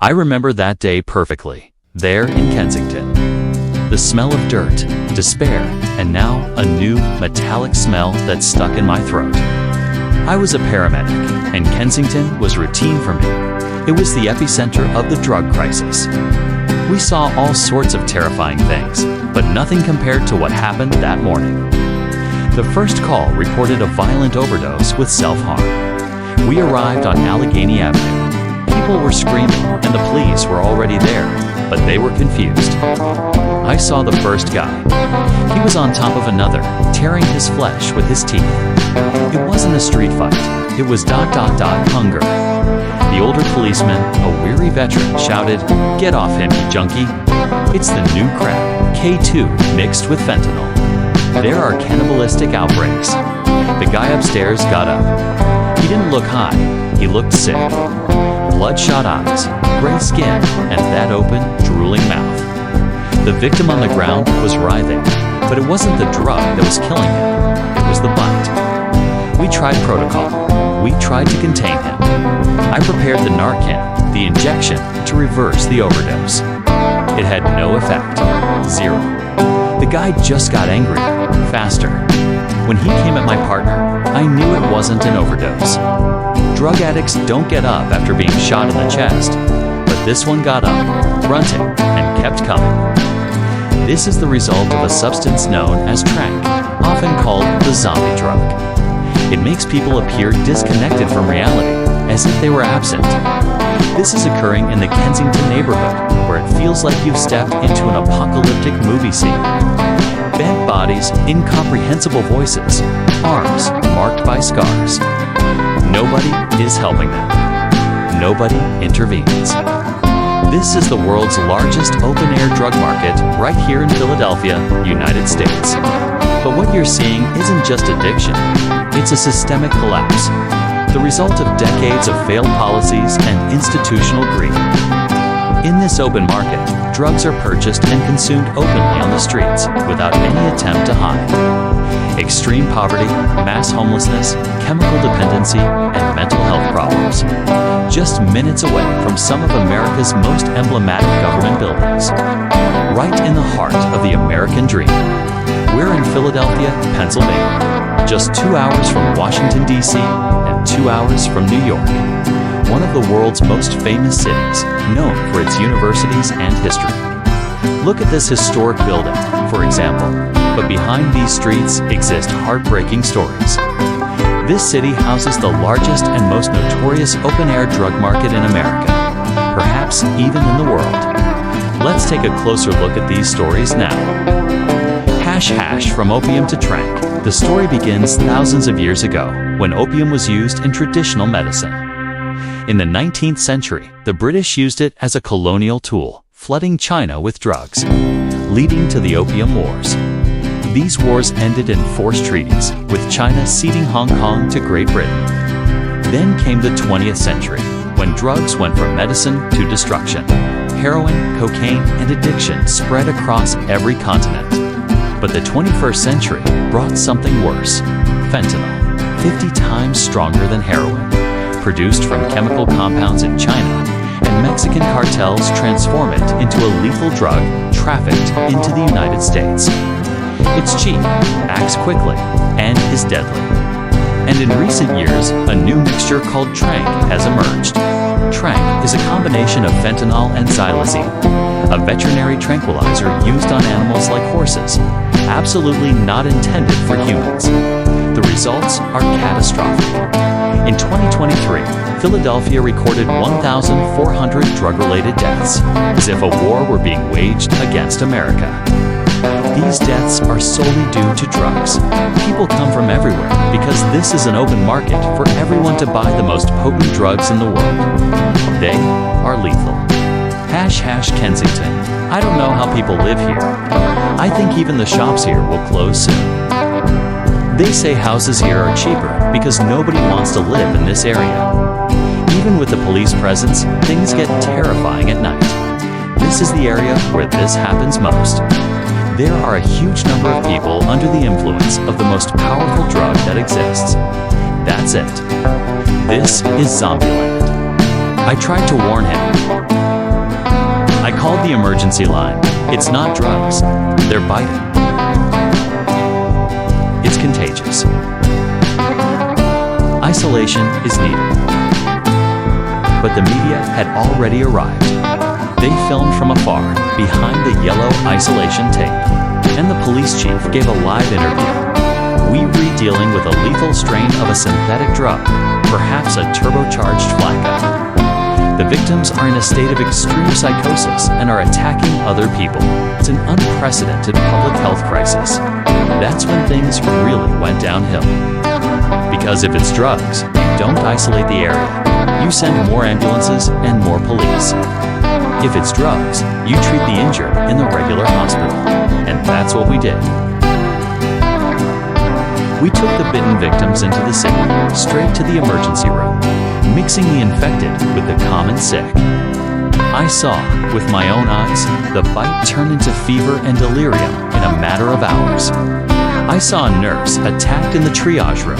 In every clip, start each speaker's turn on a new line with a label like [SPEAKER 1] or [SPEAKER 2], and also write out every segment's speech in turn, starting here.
[SPEAKER 1] I remember that day perfectly, there in Kensington. The smell of dirt, despair, and now a new, metallic smell that stuck in my throat. I was a paramedic, and Kensington was routine for me. It was the epicenter of the drug crisis. We saw all sorts of terrifying things, but nothing compared to what happened that morning. The first call reported a violent overdose with self-harm. We arrived on Allegheny Avenue. People were screaming, and the police were already there, but they were confused. I saw the first guy. He was on top of another, tearing his flesh with his teeth. It wasn't a street fight. It was ... hunger. The older policeman, a weary veteran, shouted, "Get off him, you junkie. It's the new crap, K2 mixed with fentanyl. There are cannibalistic outbreaks." The guy upstairs got up. He didn't look high. He looked sick. Bloodshot eyes, gray skin, and that open, drooling mouth. The victim on the ground was writhing, but it wasn't the drug that was killing him. It was the bite. We tried protocol. We tried to contain him. I prepared the Narcan, the injection, to reverse the overdose. It had no effect. Zero. The guy just got angrier, faster. When he came at my partner, I knew it wasn't an overdose. Drug addicts don't get up after being shot in the chest, but this one got up, grunting, and kept coming. This is the result of a substance known as Tranq, often called the zombie drug. It makes people appear disconnected from reality, as if they were absent. This is occurring in the Kensington neighborhood, where it feels like you've stepped into an apocalyptic movie scene. Bent bodies, incomprehensible voices, arms marked by scars. Nobody is helping them. Nobody intervenes. This is the world's largest open-air drug market right here in Philadelphia, United States. But what you're seeing isn't just addiction. It's a systemic collapse, the result of decades of failed policies and institutional greed. In this open market, drugs are purchased and consumed openly on the streets without any attempt to hide. Extreme poverty, mass homelessness, chemical dependency, and mental health problems. Just minutes away from some of America's most emblematic government buildings. Right in the heart of the American dream. We're in Philadelphia, Pennsylvania. Just 2 hours from Washington, D.C., and 2 hours from New York. One of the world's most famous cities, known for its universities and history. Look at this historic building, for example, but behind these streets exist heartbreaking stories. This city houses the largest and most notorious open-air drug market in America, perhaps even in the world. Let's take a closer look at these stories now. From opium to Tranq. The story begins thousands of years ago, when opium was used in traditional medicine. In the 19th century, the British used it as a colonial tool, flooding China with drugs, leading to the Opium Wars. These wars ended in forced treaties, with China ceding Hong Kong to Great Britain. Then came the 20th century, when drugs went from medicine to destruction. Heroin, cocaine, and addiction spread across every continent. But the 21st century brought something worse. Fentanyl, 50 times stronger than heroin, produced from chemical compounds in China, and Mexican cartels transform it into a lethal drug trafficked into the United States. It's cheap, acts quickly, and is deadly. And in recent years, a new mixture called Tranq has emerged. Tranq is a combination of fentanyl and xylazine, a veterinary tranquilizer used on animals like horses, absolutely not intended for humans. The results are catastrophic. In 2023, Philadelphia recorded 1,400 drug-related deaths, as if a war were being waged against America. These deaths are solely due to drugs. People come from everywhere because this is an open market for everyone to buy the most potent drugs in the world. They are lethal. Kensington. I don't know how people live here. I think even the shops here will close soon. They say houses here are cheaper because nobody wants to live in this area. Even with the police presence, things get terrifying at night. This is the area where this happens most. There are a huge number of people under the influence of the most powerful drug that exists. That's it. This is Zombieland. I tried to warn him. heard the emergency line. It's not drugs. They're biting. It's contagious. Isolation is needed. But the media had already arrived. They filmed from afar, behind the yellow isolation tape, and the police chief gave a live interview. We were dealing with a lethal strain of a synthetic drug, perhaps a turbocharged flacco. The victims are in a state of extreme psychosis and are attacking other people. It's an unprecedented public health crisis. That's when things really went downhill. Because if it's drugs, you don't isolate the area. You send more ambulances and more police. If it's drugs, you treat the injured in the regular hospital. And that's what we did. We took the bitten victims into the city, straight to the emergency room, mixing the infected with the common sick. I saw, with my own eyes, the bite turn into fever and delirium in a matter of hours. I saw a nurse attacked in the triage room,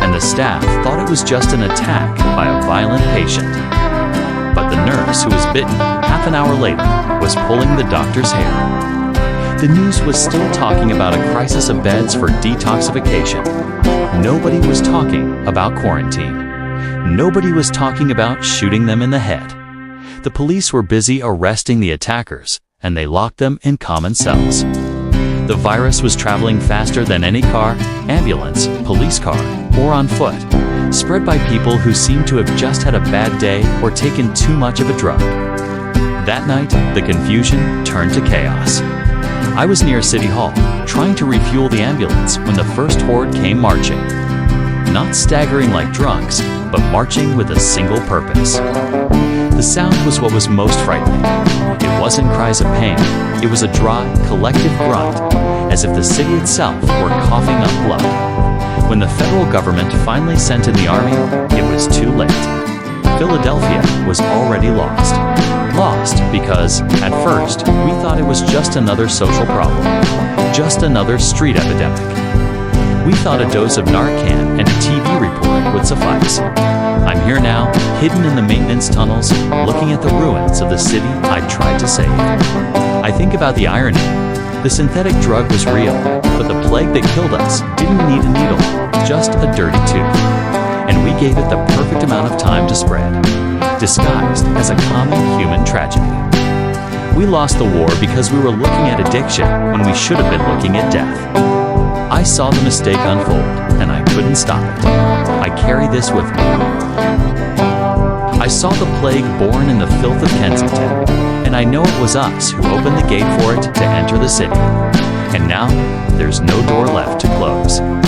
[SPEAKER 1] and the staff thought it was just an attack by a violent patient. But the nurse who was bitten half an hour later was pulling the doctor's hair. The news was still talking about a crisis of beds for detoxification. Nobody was talking about quarantine. Nobody was talking about shooting them in the head. The police were busy arresting the attackers, and they locked them in common cells. The virus was traveling faster than any car, ambulance, police car, or on foot, spread by people who seemed to have just had a bad day or taken too much of a drug. That night, the confusion turned to chaos. I was near City Hall, trying to refuel the ambulance when the first horde came marching. Not staggering like drunks, but marching with a single purpose. The sound was what was most frightening. It wasn't cries of pain. It was a dry, collective grunt, as if the city itself were coughing up blood. When the federal government finally sent in the army, it was too late. Philadelphia was already lost. Lost because, at first, we thought it was just another social problem, just another street epidemic. We thought a dose of Narcan and a TV report would suffice. I'm here now, hidden in the maintenance tunnels, looking at the ruins of the city I tried to save. I think about the irony. The synthetic drug was real, but the plague that killed us didn't need a needle, just a dirty tooth. And we gave it the perfect amount of time to spread, disguised as a common human tragedy. We lost the war because we were looking at addiction when we should have been looking at death. I saw the mistake unfold, and I couldn't stop it. I carry this with me. I saw the plague born in the filth of Kensington, and I know it was us who opened the gate for it to enter the city. And now, there's no door left to close.